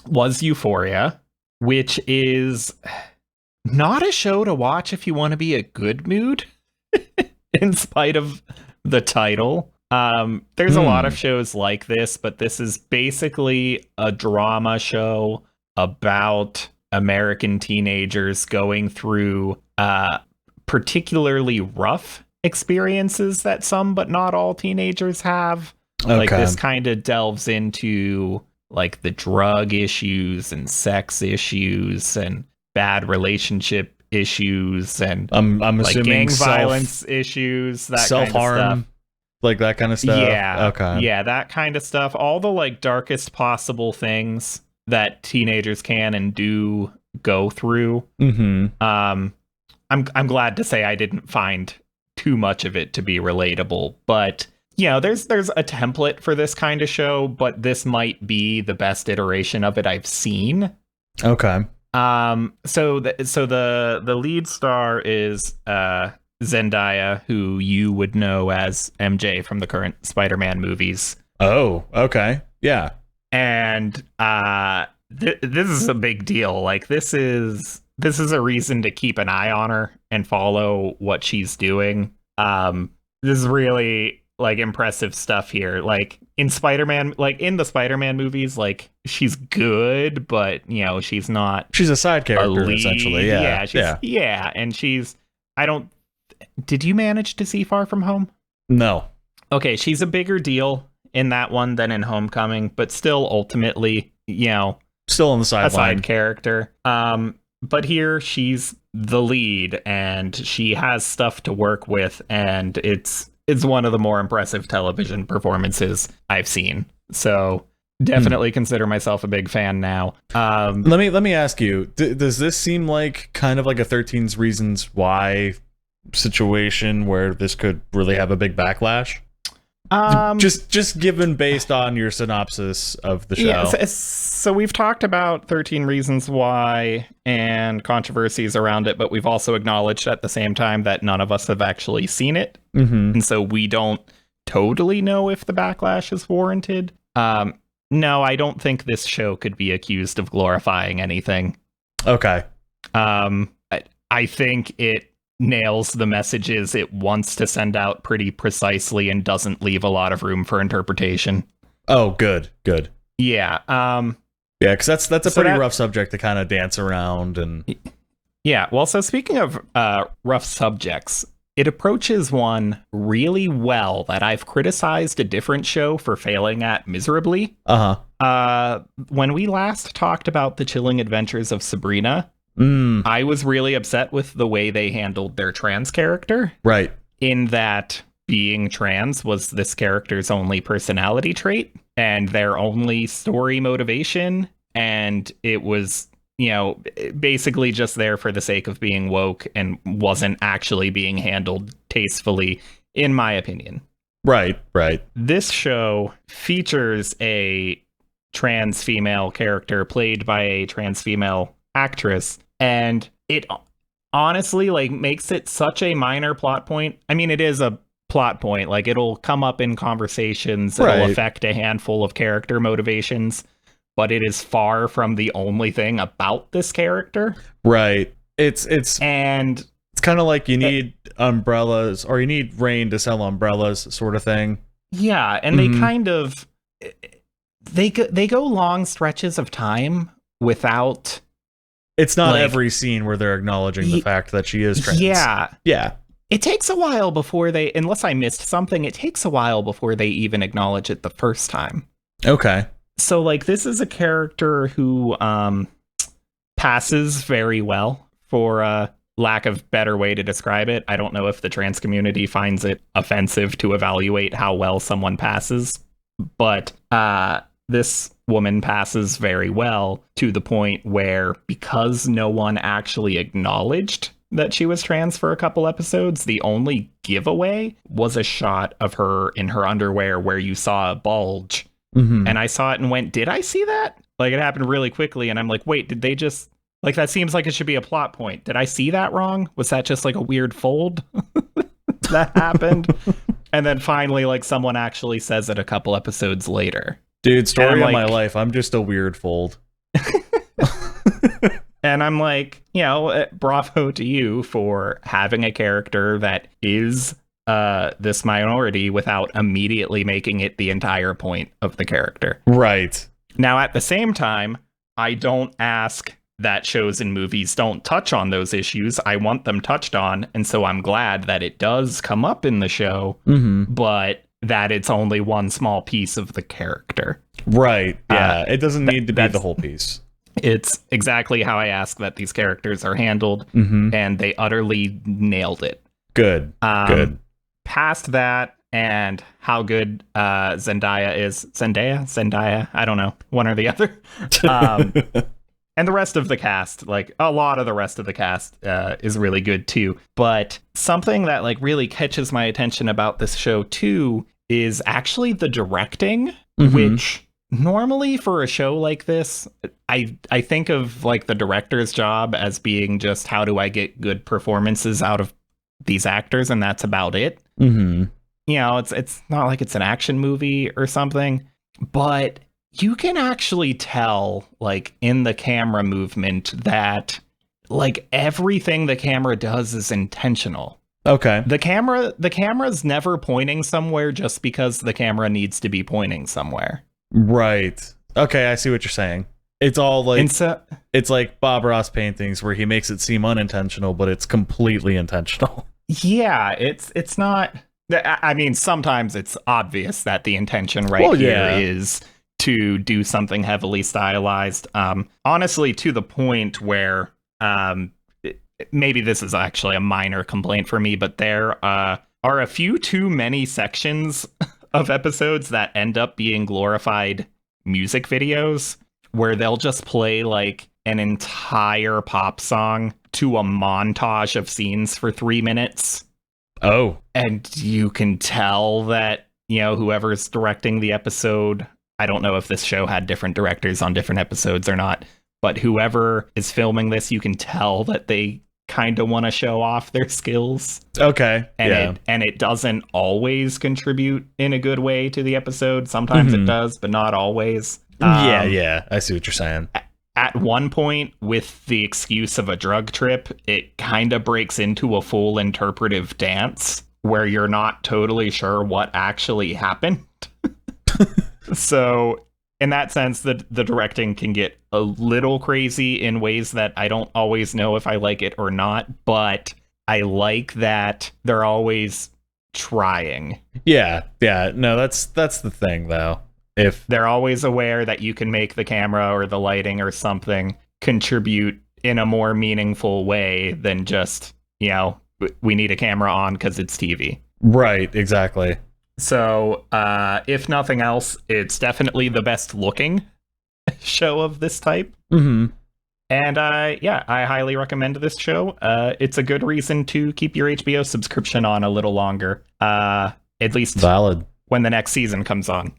was Euphoria, which is not a show to watch if you want to be a good mood, in spite of the title. There's a lot of shows like this, but this is basically a drama show about American teenagers going through particularly rough experiences that some but not all teenagers have. Okay. Like this kind of delves into like the drug issues and sex issues and bad relationship issues and I'm like assuming gang violence issues, that self-harm, kind of stuff. like that kind of stuff. Yeah. Okay. Yeah, that kind of stuff. All the like darkest possible things that teenagers can and do go through. I'm glad to say I didn't find too much of it to be relatable, but there's a template for this kind of show, but this might be the best iteration of it I've seen. Okay. So the lead star is Zendaya, who you would know as MJ from the current Spider-Man movies. Oh, okay. Yeah. And this is a big deal. Like this is a reason to keep an eye on her and follow what she's doing. This is really like impressive stuff here. Like in Spider-Man, like in the Spider-Man movies, like she's good, but she's not. She's a side character essentially. Yeah. And did you manage to see Far From Home? No. Okay, she's a bigger deal in that one than in Homecoming, but still ultimately, still on the sideline. A side character. But here she's the lead and she has stuff to work with, and it's one of the more impressive television performances I've seen. So definitely consider myself a big fan now. Let me ask you, does this seem like kind of like a 13's Reasons Why situation where this could really have a big backlash? Just given based on your synopsis of the show. Yeah, so we've talked about 13 Reasons Why and controversies around it, but we've also acknowledged at the same time that none of us have actually seen it. And so we don't totally know if the backlash is warranted. No, I don't think this show could be accused of glorifying anything. Okay. I think it nails the messages it wants to send out pretty precisely and doesn't leave a lot of room for interpretation. Oh, good. Yeah. Yeah, because that's a pretty rough subject to kind of dance around. And yeah, well, so speaking of rough subjects, it approaches one really well that I've criticized a different show for failing at miserably. When we last talked about The Chilling Adventures of Sabrina, I was really upset with the way they handled their trans character. Right. In that being trans was this character's only personality trait and their only story motivation. And it was, basically just there for the sake of being woke and wasn't actually being handled tastefully, in my opinion. Right. This show features a trans female character played by a trans female actress. And it honestly makes it such a minor plot point. I mean, it is a plot point. It'll come up in conversations. It'll affect a handful of character motivations, but it is far from the only thing about this character. Right. It's kind of like you need umbrellas or you need rain to sell umbrellas sort of thing. Yeah. And they kind of, they go long stretches of time without... It's not every scene where they're acknowledging the fact that she is trans. Yeah. Yeah. It takes a while before they, unless I missed something, it takes a while before they even acknowledge it the first time. Okay. So, this is a character who passes very well, for lack of better way to describe it. I don't know if the trans community finds it offensive to evaluate how well someone passes, but this woman passes very well to the point where, because no one actually acknowledged that she was trans for a couple episodes, the only giveaway was a shot of her in her underwear where you saw a bulge. And I saw it and went, did I see that? It happened really quickly. And I'm like, wait, did they just... that seems like it should be a plot point. Did I see that wrong? Was that just a weird fold that happened? And then finally, someone actually says it a couple episodes later. Dude, story of my life. I'm just a weird fold. And I'm bravo to you for having a character that is this minority without immediately making it the entire point of the character. Right. Now, at the same time, I don't ask that shows and movies don't touch on those issues. I want them touched on. And so I'm glad that it does come up in the show, but that it's only one small piece of the character. Right. Yeah. It doesn't need to be the whole piece. It's exactly how I ask that these characters are handled, and they utterly nailed it. Good. Good. Past that, and how good Zendaya is. Zendaya? I don't know. One or the other. And the rest of the cast, a lot of the rest of the cast is really good too. But something that really catches my attention about this show too is actually the directing, which normally for a show like this, I think of the director's job as being just, how do I get good performances out of these actors, and that's about it. It's not like it's an action movie or something, but you can actually tell in the camera movement that everything the camera does is intentional. Okay. The camera's never pointing somewhere just because the camera needs to be pointing somewhere. Right. Okay, I see what you're saying. It's all it's like Bob Ross paintings where he makes it seem unintentional, but it's completely intentional. Yeah, it's not. I mean, sometimes it's obvious that the intention here is to do something heavily stylized. Honestly, to the point where maybe this is actually a minor complaint for me, but there are a few too many sections of episodes that end up being glorified music videos where they'll just play like an entire pop song to a montage of scenes for 3 minutes. Oh. And you can tell that, whoever's directing the episode, I don't know if this show had different directors on different episodes or not, but whoever is filming this, you can tell that they kind of want to show off their skills. Okay. And it doesn't always contribute in a good way to the episode. Sometimes it does, but not always. Yeah. I see what you're saying. At one point, with the excuse of a drug trip, it kind of breaks into a full interpretive dance where you're not totally sure what actually happened. So in that sense, the directing can get a little crazy in ways that I don't always know if I like it or not, but I like that they're always trying. Yeah. No, that's the thing, though. If they're always aware that you can make the camera or the lighting or something contribute in a more meaningful way than just, we need a camera on because it's TV. Right, exactly. So, if nothing else, it's definitely the best looking show of this type. Mm-hmm. And I highly recommend this show. It's a good reason to keep your HBO subscription on a little longer. At least valid when the next season comes on.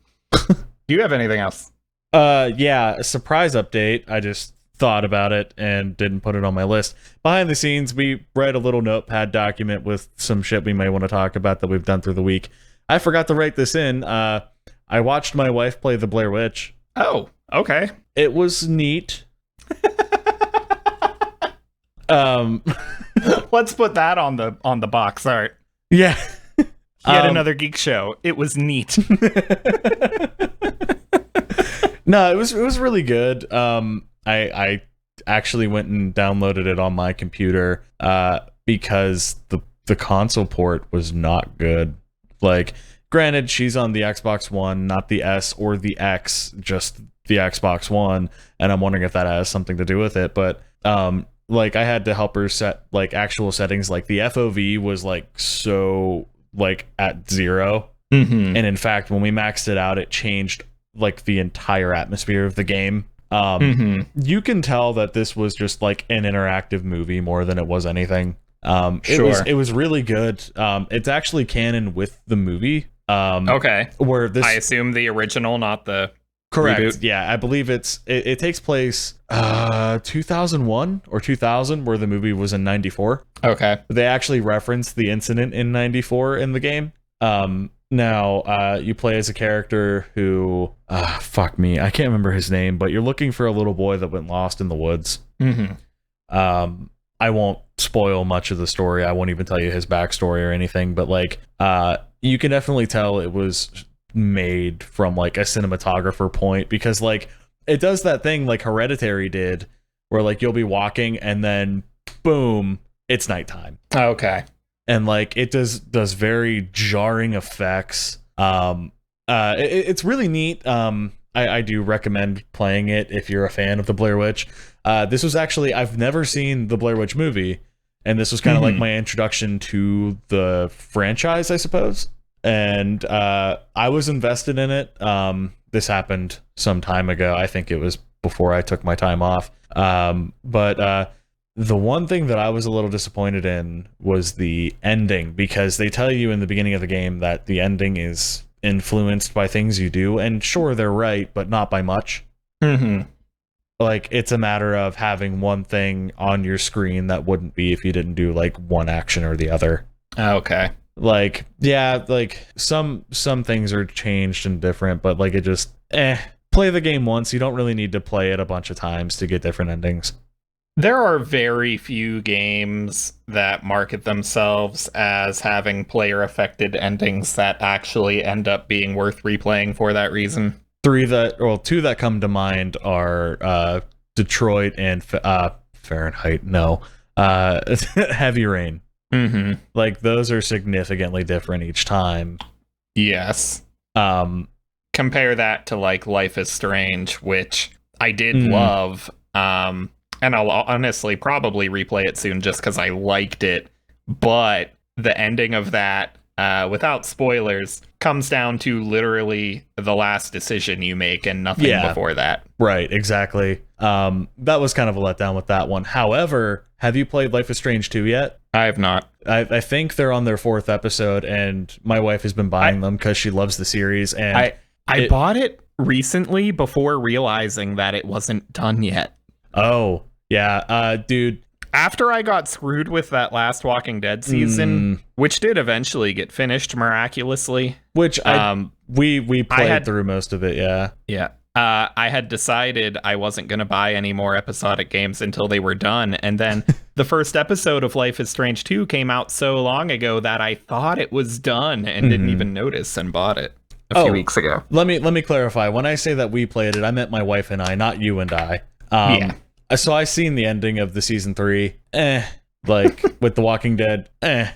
Do you have anything else? Yeah, a surprise update. I just thought about it and didn't put it on my list. Behind the scenes, we read a little notepad document with some shit we may want to talk about that we've done through the week. I forgot to write this in. I watched my wife play The Blair Witch. Oh, okay. It was neat. Let's put that on the box art. Yeah. Yet another geek show. It was neat. No, it was really good. I actually went and downloaded it on my computer because the console port was not good. Like, granted, she's on the Xbox One, not the S or the X, just the Xbox One, and I'm wondering if that has something to do with it. But like, I had to help her set like actual settings. Like, the FOV was like so like at 0, and in fact, when we maxed it out, it changed like the entire atmosphere of the game. You can tell that this was just like an interactive movie more than it was anything. Sure. It was really good. It's actually canon with the movie. Okay. Where this, I assume the original, not the correct. reboot. Yeah, I believe it takes place 2001 or 2000, where the movie was in 94. Okay. They actually reference the incident in 94 in the game. Now, you play as a character who, fuck me, I can't remember his name, but you're looking for a little boy that went lost in the woods. I won't spoil much of the story. I won't even tell you his backstory or anything, but like, you can definitely tell it was made from like a cinematographer point, because like it does that thing like Hereditary did, where like you'll be walking and then boom, it's nighttime. Okay. And like it does very jarring effects. It's really neat. I do recommend playing it if you're a fan of the Blair Witch. This was actually, I've never seen the Blair Witch movie, and this was kind of like my introduction to the franchise, I suppose. And I was invested in it. This happened some time ago. I think it was before I took my time off. But the one thing that I was a little disappointed in was the ending, because they tell you in the beginning of the game that the ending is influenced by things you do, and sure, they're right, but not by much. Like, it's a matter of having one thing on your screen that wouldn't be if you didn't do like one action or the other. Okay. Like, yeah, like some things are changed and different, but like it just play the game once. You don't really need to play it a bunch of times to get different endings. There are very few games that market themselves as having player-affected endings that actually end up being worth replaying for that reason. Two that come to mind are Detroit and Fahrenheit. No, Heavy Rain. Like, those are significantly different each time. Yes. Compare that to like Life is Strange, which I did love. And I'll honestly probably replay it soon just because I liked it. But the ending of that without spoilers, comes down to literally the last decision you make and nothing before that. Right, exactly. That was kind of a letdown with that one. However, have you played Life is Strange 2 yet? I have not. I think they're on their 4th episode, and my wife has been buying them because she loves the series. And I bought it recently before realizing that it wasn't done yet. Oh, yeah. Dude. After I got screwed with that last Walking Dead season, which did eventually get finished miraculously. Which we played through most of it, yeah. Yeah. I had decided I wasn't going to buy any more episodic games until they were done. And then the first episode of Life is Strange 2 came out so long ago that I thought it was done and didn't even notice and bought it a few weeks ago. Let me clarify. When I say that we played it, I meant my wife and I, not you and I. Yeah. So I seen the ending of the season 3. Like with The Walking Dead. I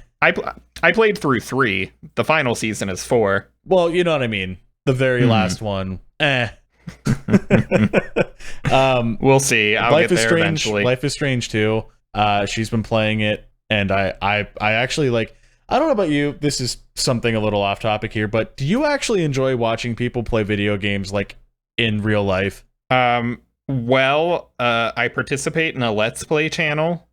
played through 3. The final season is 4. Well, you know what I mean. The very last one. We'll see. I'll get there eventually. Life is Strange 2. She's been playing it, and I actually like. I don't know about you. This is something a little off topic here, but do you actually enjoy watching people play video games like in real life? Well, I participate in a Let's Play channel.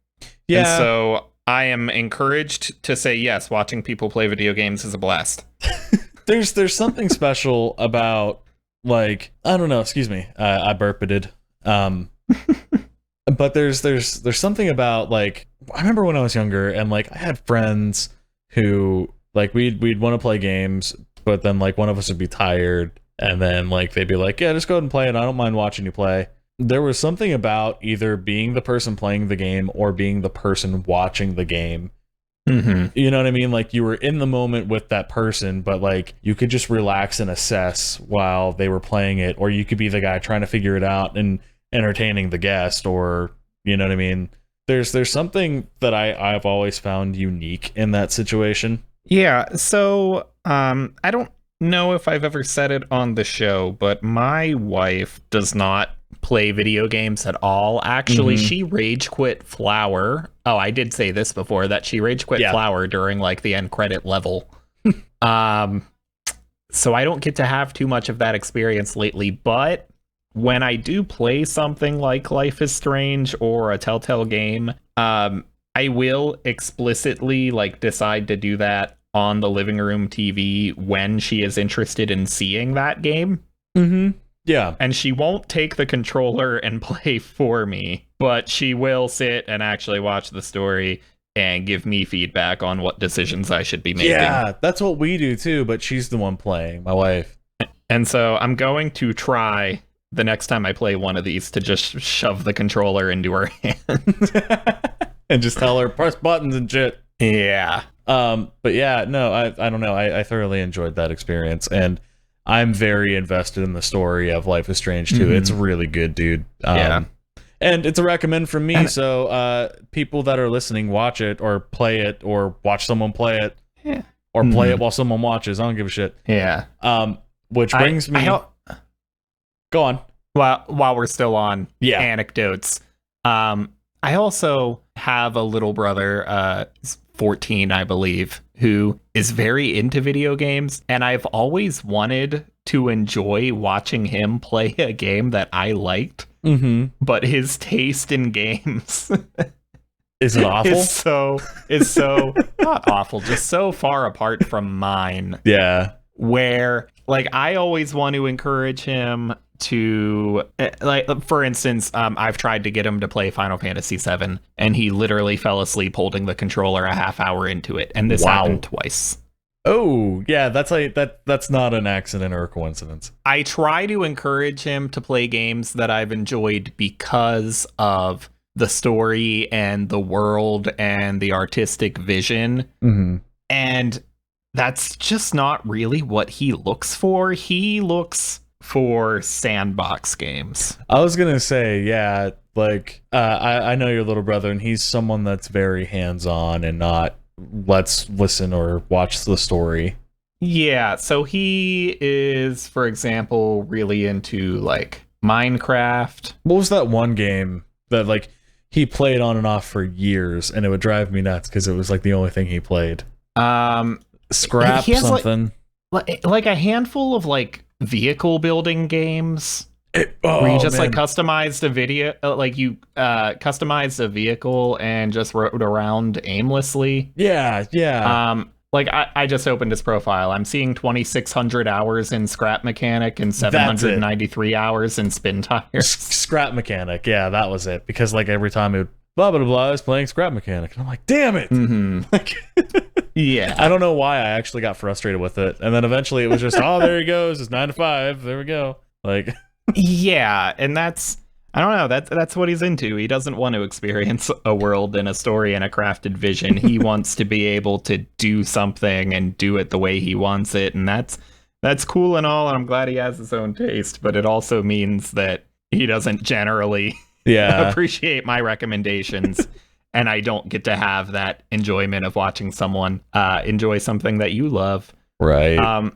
Yeah. And so I am encouraged to say yes, watching people play video games is a blast. There's something special about, like, I don't know, excuse me. I burped. But there's something about, like, I remember when I was younger and like I had friends who like we'd want to play games, but then like one of us would be tired and then like they'd be like, yeah, just go ahead and play it. I don't mind watching you play. There was something about either being the person playing the game or being the person watching the game. You know what I mean? Like you were in the moment with that person, but like you could just relax and assess while they were playing it, or you could be the guy trying to figure it out and entertaining the guest, or you know what I mean? There's something that I've always found unique in that situation. Yeah, so I don't know if I've ever said it on the show, but my wife does not play video games at all. Actually, she rage quit Flower. Oh, I did say this before, that she rage quit Flower during like the end credit level. So I don't get to have too much of that experience lately, but when I do play something like Life is Strange or a Telltale game, I will explicitly like decide to do that on the living room TV when she is interested in seeing that game. Yeah. And she won't take the controller and play for me, but she will sit and actually watch the story and give me feedback on what decisions I should be making. Yeah, that's what we do too, but she's the one playing, my wife. And so I'm going to try the next time I play one of these to just shove the controller into her hand. And just tell her, press buttons and shit. Yeah. But yeah, no, I don't know. I thoroughly enjoyed that experience, and I'm very invested in the story of Life is Strange 2. It's really good, dude. Yeah. And it's a recommend from me, so people that are listening, watch it, or play it, or watch someone play it. Yeah. Or play it while someone watches. I don't give a shit. Yeah. Which brings me... Go on. While we're still on anecdotes, I also have a little brother, 14, I believe, who is very into video games, and I've always wanted to enjoy watching him play a game that I liked, but his taste in games is it awful? Is so not awful, just so far apart from mine. Yeah. Where, like, I always want to encourage him to, like, for instance, I've tried to get him to play Final Fantasy VII, and he literally fell asleep holding the controller a half hour into it, and this happened twice. Oh, yeah, that's not an accident or a coincidence. I try to encourage him to play games that I've enjoyed because of the story and the world and the artistic vision, and that's just not really what he looks for. He looks for sandbox games. I was gonna say, yeah, like I know your little brother, and he's someone that's very hands-on and not let's listen or watch the story. Yeah, so he is, for example, really into like Minecraft. What was that one game that like he played on and off for years, and it would drive me nuts because it was like the only thing he played? scrap he has something. Like a handful of like vehicle building games where you just like customized a video, like you customized a vehicle and just rode around aimlessly. Yeah. Like I just opened his profile. I'm seeing 2,600 hours in scrap mechanic and That's it. 793 hours in spin tires. Scrap mechanic. Yeah, that was it. Because like every time it would blah blah blah, I was playing scrap mechanic, and I'm like, damn it. Like, yeah. I don't know why I actually got frustrated with it, and then eventually it was just, oh, there he goes. It's 9 to 5. There we go. Like, yeah, and that's, I don't know, that's what he's into. He doesn't want to experience a world and a story and a crafted vision. He wants to be able to do something and do it the way he wants it, and that's cool and all, and I'm glad he has his own taste, but it also means that he doesn't generally appreciate my recommendations, and I don't get to have that enjoyment of watching someone enjoy something that you love. right.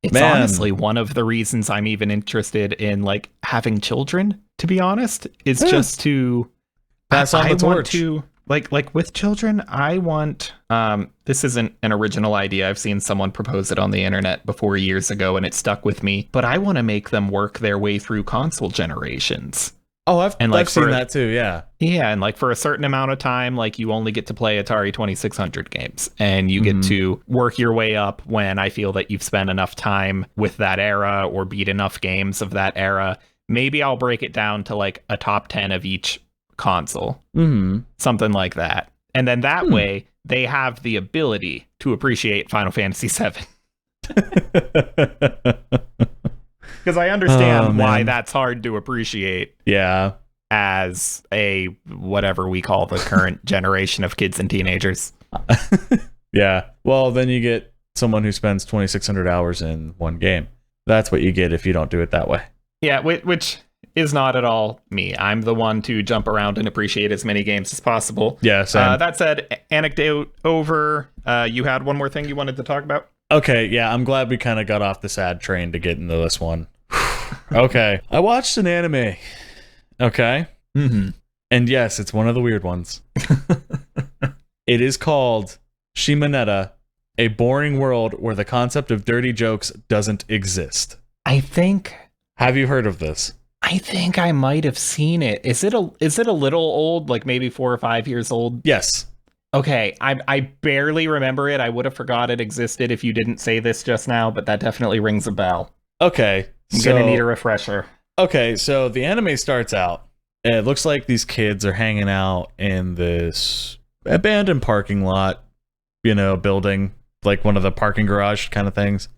It's honestly one of the reasons I'm even interested in like having children, to be honest. Is just to pass on the torch. Want to like with children, I want this isn't an original idea. I've seen someone propose it on the internet before years ago and it stuck with me, but I want to make them work their way through console generations. Oh, I've seen that too, yeah. Yeah, and like for a certain amount of time, like you only get to play Atari 2600 games, and you get to work your way up when I feel that you've spent enough time with that era or beat enough games of that era. Maybe I'll break it down to like a top 10 of each console, something like that. And then that way, they have the ability to appreciate Final Fantasy VII. Because I understand why that's hard to appreciate. Yeah. As a whatever we call the current generation of kids and teenagers. Yeah. Well, then you get someone who spends 2,600 hours in one game. That's what you get if you don't do it that way. Yeah, which is not at all me. I'm the one to jump around and appreciate as many games as possible. Yeah, same. That said, anecdote over. You had one more thing you wanted to talk about? Okay, yeah, I'm glad we kind of got off the sad train to get into this one. Okay. I watched an anime. Okay? And yes, it's one of the weird ones. It is called Shimoneta, a boring world where the concept of dirty jokes doesn't exist. Have you heard of this? I think I might have seen it. Is it a little old, like maybe 4 or 5 years old? Yes. Okay, I barely remember it. I would have forgot it existed if you didn't say this just now, but that definitely rings a bell. Okay. I'm gonna need a refresher. Okay, so the anime starts out. It looks like these kids are hanging out in this abandoned parking lot, building, like one of the parking garage kind of things.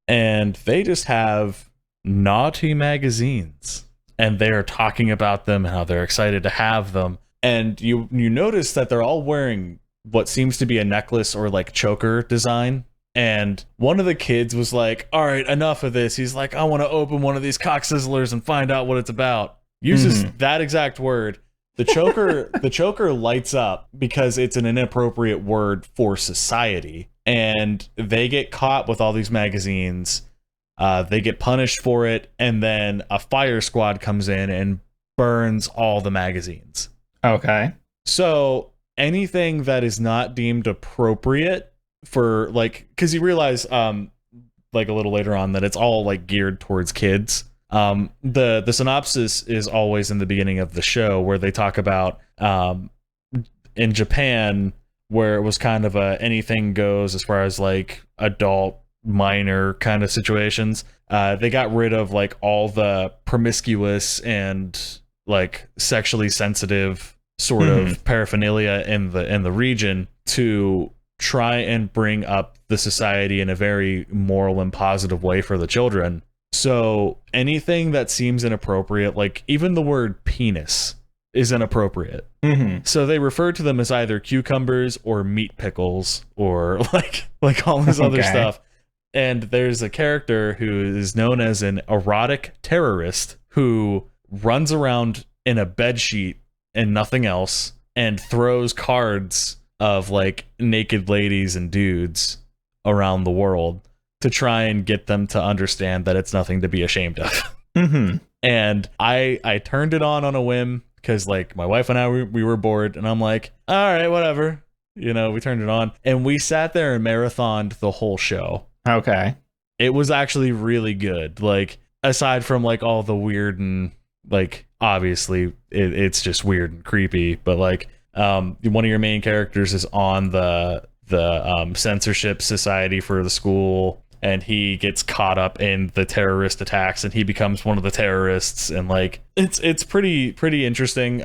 And they just have naughty magazines. And they're talking about them and how they're excited to have them. And you notice that they're all wearing what seems to be a necklace or like choker design. And one of the kids was like, all right, enough of this. He's like, I want to open one of these cock sizzlers and find out what it's about. Uses that exact word. The choker lights up because it's an inappropriate word for society. And they get caught with all these magazines. They get punished for it. And then a fire squad comes in and burns all the magazines. Okay. So anything that is not deemed appropriate for like, because you realize like a little later on that it's all like geared towards kids. The synopsis is always in the beginning of the show where they talk about in Japan where it was kind of a anything goes as far as like adult minor kind of situations. They got rid of like all the promiscuous and like sexually sensitive sort of paraphernalia in the region to try and bring up the society in a very moral and positive way for the children. So anything that seems inappropriate, like even the word penis is inappropriate. So they refer to them as either cucumbers or meat pickles or like all this other stuff. And there's a character who is known as an erotic terrorist who runs around in a bedsheet and nothing else and throws cards of like naked ladies and dudes around the world to try and get them to understand that it's nothing to be ashamed of. And I turned it on a whim because like my wife and I we were bored and I'm like, all right, whatever. we turned it on and we sat there and marathoned the whole show. Okay. It was actually really good. Like, aside from like all the weird and like, obviously it's just weird and creepy, but like, one of your main characters is on the censorship society for the school, and he gets caught up in the terrorist attacks and he becomes one of the terrorists, and like it's pretty interesting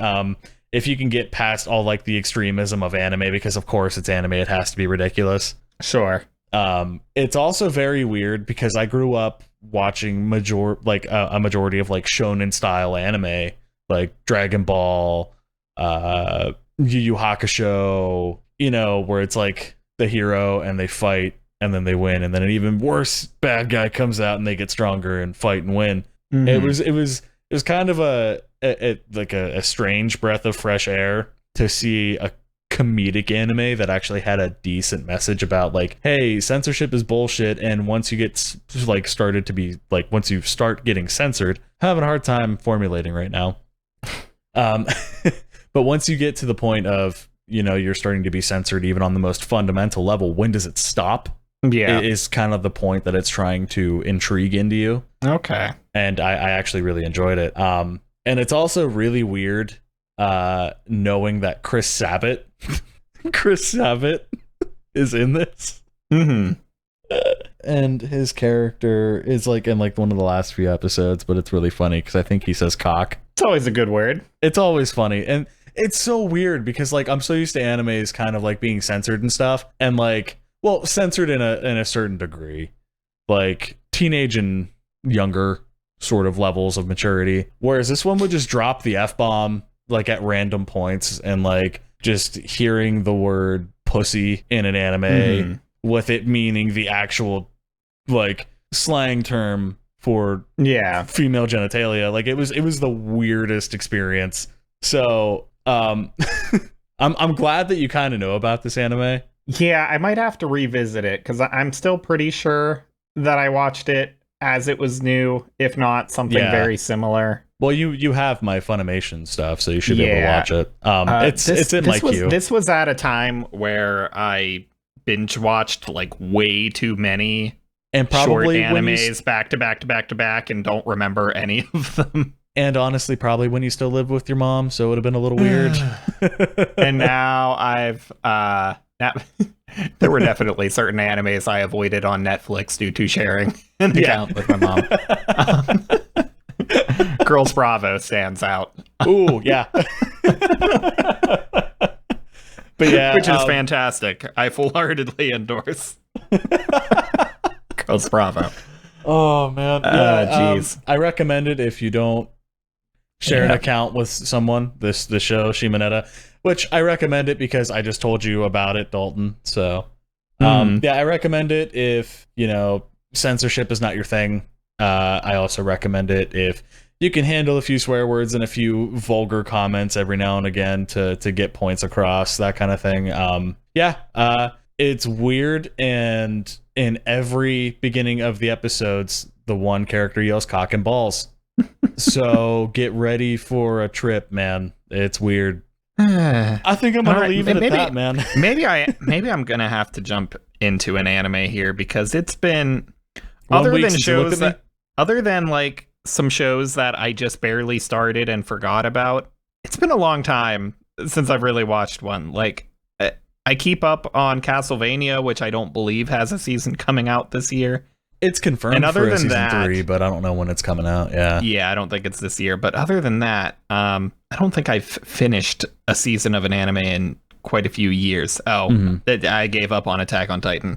if you can get past all like the extremism of anime, because of course it's anime, it has to be ridiculous. Sure. It's also very weird because I grew up watching a majority of like shonen style anime, like Dragon Ball, Yu Yu Hakusho, where it's like the hero and they fight and then they win, and then an even worse bad guy comes out and they get stronger and fight and win. Mm-hmm. It was kind of a strange breath of fresh air to see a comedic anime that actually had a decent message about like, hey, censorship is bullshit, and once you get like started to be like, once you start getting censored, I'm having a hard time formulating right now. But once you get to the point of, you're starting to be censored even on the most fundamental level, when does it stop? Yeah, it is kind of the point that it's trying to intrigue into you. Okay. And I actually really enjoyed it. And it's also really weird knowing that Chris Sabat is in this. Mm-hmm. And his character is like in like one of the last few episodes, but it's really funny because I think he says cock. It's always a good word. It's always funny. And it's so weird because like I'm so used to animes kind of like being censored and stuff, and like, well, censored in a certain degree, like teenage and younger sort of levels of maturity, whereas this one would just drop the F-bomb like at random points, and like just hearing the word pussy in an anime with it meaning the actual like slang term for female genitalia, like it was the weirdest experience. So I'm glad that you kind of know about this anime. Yeah, I might have to revisit it because I'm still pretty sure that I watched it as it was new, if not something very similar. Well, you have my Funimation stuff, so you should be able to watch it. It's in my queue. This was at a time where I binge watched like way too many and probably short animes back to back to back to back, and don't remember any of them. And honestly, probably when you still lived with your mom, so it would have been a little weird. And now I've there were definitely certain animes I avoided on Netflix due to sharing an account with my mom. Girls Bravo stands out. Ooh, yeah. But yeah, which is fantastic. I full-heartedly endorse Girls Bravo. Oh man, jeez. I recommend it if you don't share an account with someone. This show Shimoneta, which I recommend it because I just told you about it, Dalton. So I recommend it if censorship is not your thing. I also recommend it if you can handle a few swear words and a few vulgar comments every now and again to get points across, that kind of thing. It's weird, and in every beginning of the episodes, the one character yells cock and balls. So get ready for a trip, man. It's weird. I think I'm gonna leave it at that, man. maybe I'm gonna have to jump into an anime here, because it's been other than like some shows that I just barely started and forgot about. It's been a long time since I've really watched one. Like, I keep up on Castlevania, which I don't believe has a season coming out this year. It's confirmed and other for than season that, 3, but I don't know when it's coming out. Yeah, I don't think it's this year. But other than that, I don't think I've finished a season of an anime in quite a few years. I gave up on Attack on Titan.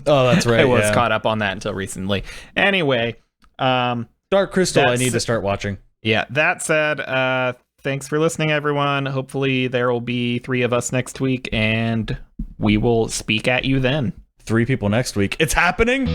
Oh, that's right. I was caught up on that until recently. Anyway, Dark Crystal, I need to start watching. Yeah, that said, thanks for listening, everyone. Hopefully there will be 3 of us next week, and we will speak at you then. 3 people next week. It's happening!